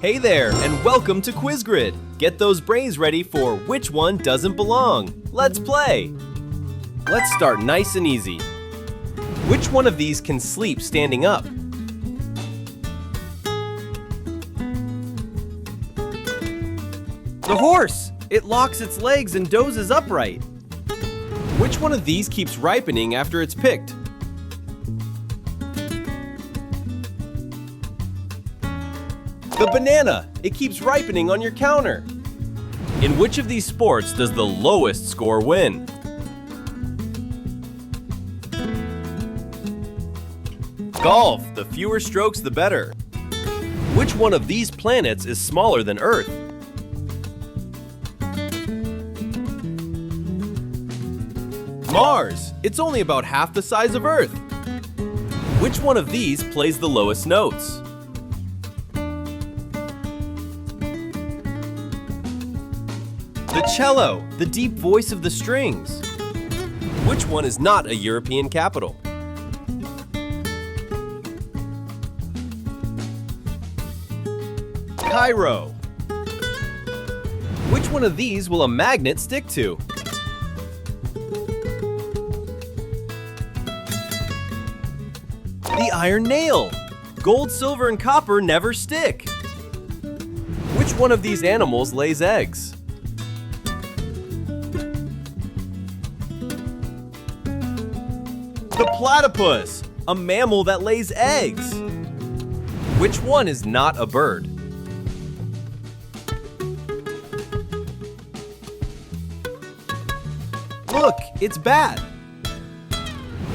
Hey there, and welcome to QuizGrid. Get those brains ready for Which One Doesn't Belong. Let's play. Let's start nice and easy. Which one of these can sleep standing up? The horse! It locks its legs and dozes upright. Which one of these keeps ripening after it's picked? The banana! It keeps ripening on your counter. In which of these sports does the lowest score win? Golf! The fewer strokes, the better. Which one of these planets is smaller than Earth? Mars! It's only about half the size of Earth. Which one of these plays the lowest notes? The cello, the deep voice of the strings. Which one is not a European capital? Cairo. Which one of these will a magnet stick to? The iron nail. Gold, silver, and copper never stick. Which one of these animals lays eggs? The platypus, a mammal that lays eggs. Which one is not a bird? Look, it's bad.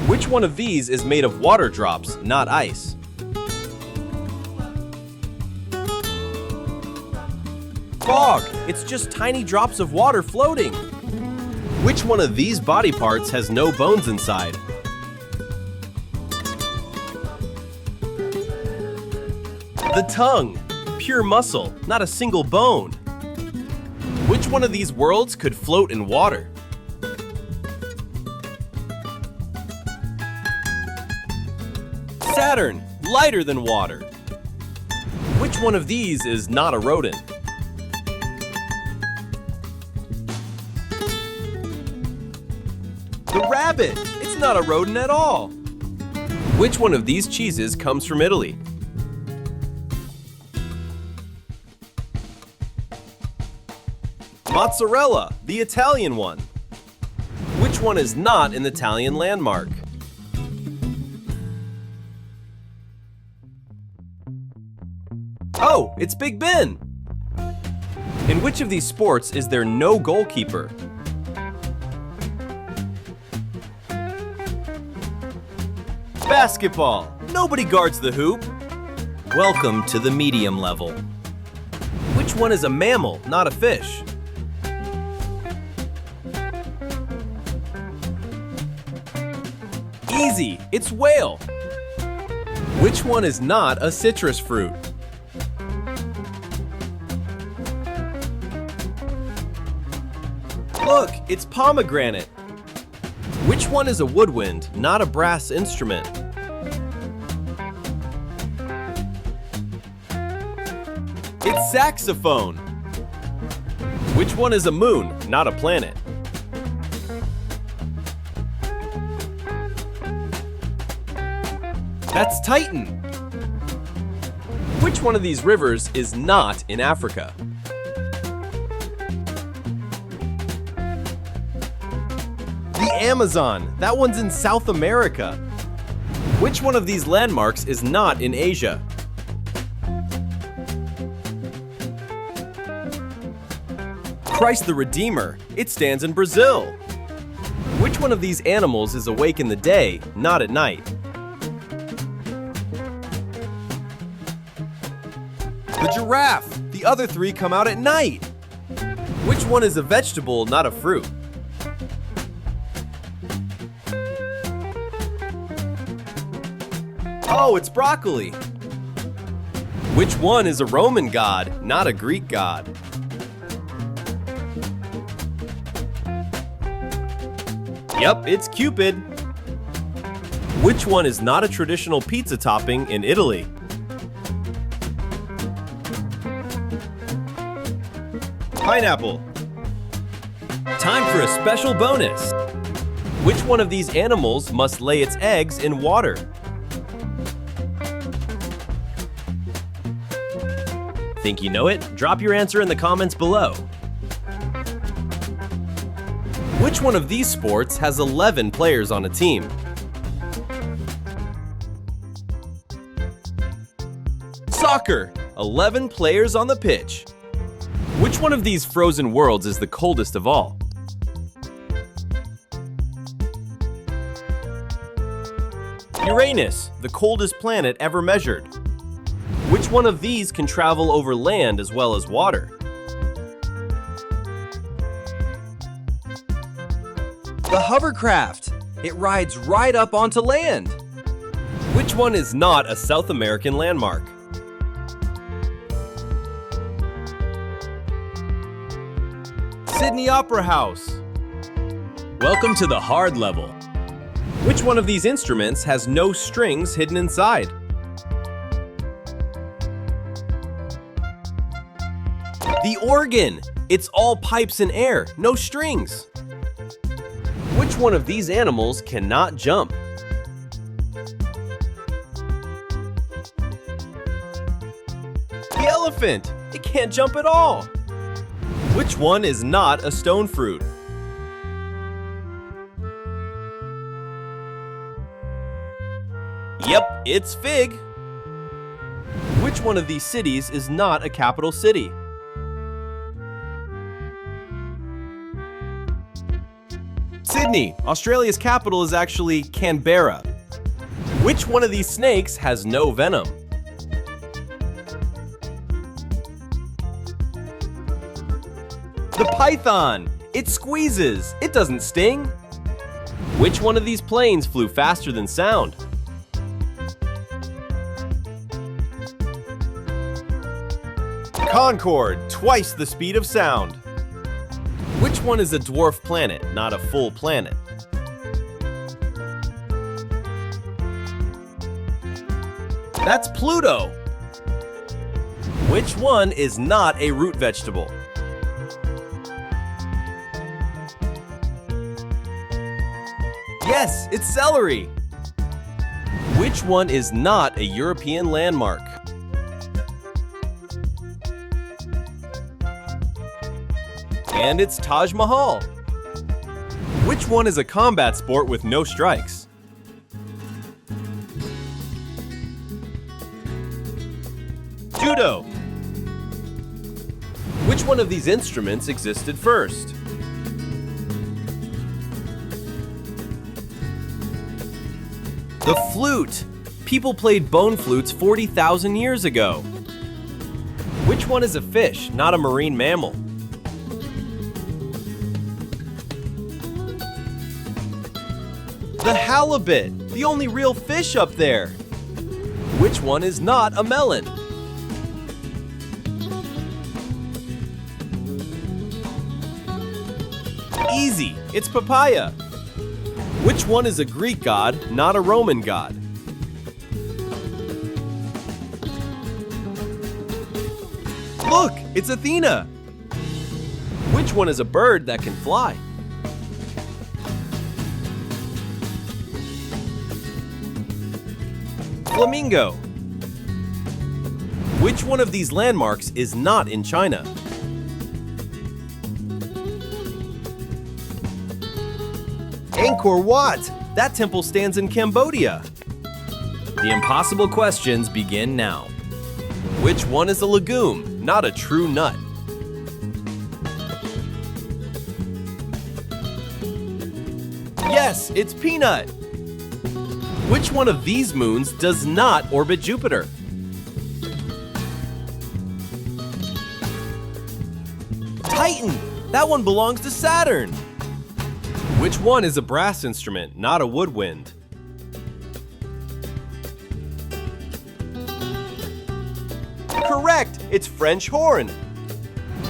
Which one of these is made of water drops, not ice? Fog, it's just tiny drops of water floating. Which one of these body parts has no bones inside? The tongue, pure muscle, not a single bone. Which one of these worlds could float in water? Saturn, lighter than water. Which one of these is not a rodent? The rabbit, it's not a rodent at all. Which one of these cheeses comes from Italy? Mozzarella, the Italian one. Which one is not an Italian landmark? Oh, it's Big Ben! In which of these sports is there no goalkeeper? Basketball! Nobody guards the hoop! Welcome to the medium level. Which one is a mammal, not a fish? Easy! It's whale! Which one is not a citrus fruit? Look, it's pomegranate. Which one is a woodwind, not a brass instrument? It's saxophone. Which one is a moon, not a planet? That's Titan. Which one of these rivers is not in Africa? The Amazon. That one's in South America. Which one of these landmarks is not in Asia? Christ the Redeemer. It stands in Brazil. Which one of these animals is awake in the day, not at night? The giraffe. The other three come out at night. Which one is a vegetable, not a fruit? Oh, it's broccoli. Which one is a Roman god, not a Greek god? Yep, it's Cupid. Which one is not a traditional pizza topping in Italy? Pineapple. Time for a special bonus. Which one of these animals must lay its eggs in water? Think you know it? Drop your answer in the comments below. Which one of these sports has 11 players on a team? Soccer! 11 players on the pitch. Which one of these frozen worlds is the coldest of all? Uranus, the coldest planet ever measured. Which one of these can travel over land as well as water? The hovercraft. It rides right up onto land. Which one is not a South American landmark? Sydney Opera House. Welcome to the hard level. Which one of these instruments has no strings hidden inside? The organ! It's all pipes and air, no strings. Which one of these animals cannot jump? The elephant! It can't jump at all. Which one is not a stone fruit? Yep, it's fig. Which one of these cities is not a capital city? Sydney. Australia's capital is actually Canberra. Which one of these snakes has no venom? The python. It squeezes. It doesn't sting. Which one of these planes flew faster than sound? Concorde. Twice the speed of sound. Which one is a dwarf planet, not a full planet? That's Pluto. Which one is not a root vegetable? Yes, it's celery. Which one is not a European landmark? And it's Taj Mahal. Which one is a combat sport with no strikes? Judo. Which one of these instruments existed first? The flute. People played bone flutes 40,000 years ago. Which one is a fish, not a marine mammal? The halibut, the only real fish up there. Which one is not a melon? Easy, it's papaya. Which one is a Greek god, not a Roman god? Look, it's Athena. Which one is a bird that can fly? Flamingo. Which one of these landmarks is not in China? Angkor Wat! That temple stands in Cambodia. The impossible questions begin now. Which one is a legume, not a true nut? Yes, it's peanut. Which one of these moons does not orbit Jupiter? Titan! That one belongs to Saturn. Which one is a brass instrument, not a woodwind? Correct! It's French horn.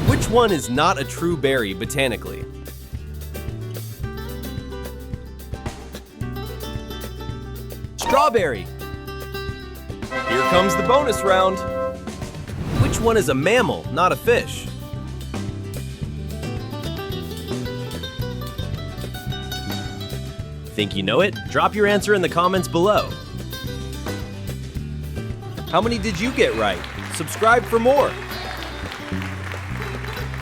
Which one is not a true berry botanically? Strawberry. Here comes the bonus round. Which one is a mammal, not a fish? Think you know it? Drop your answer in the comments below. How many did you get right? Subscribe for more.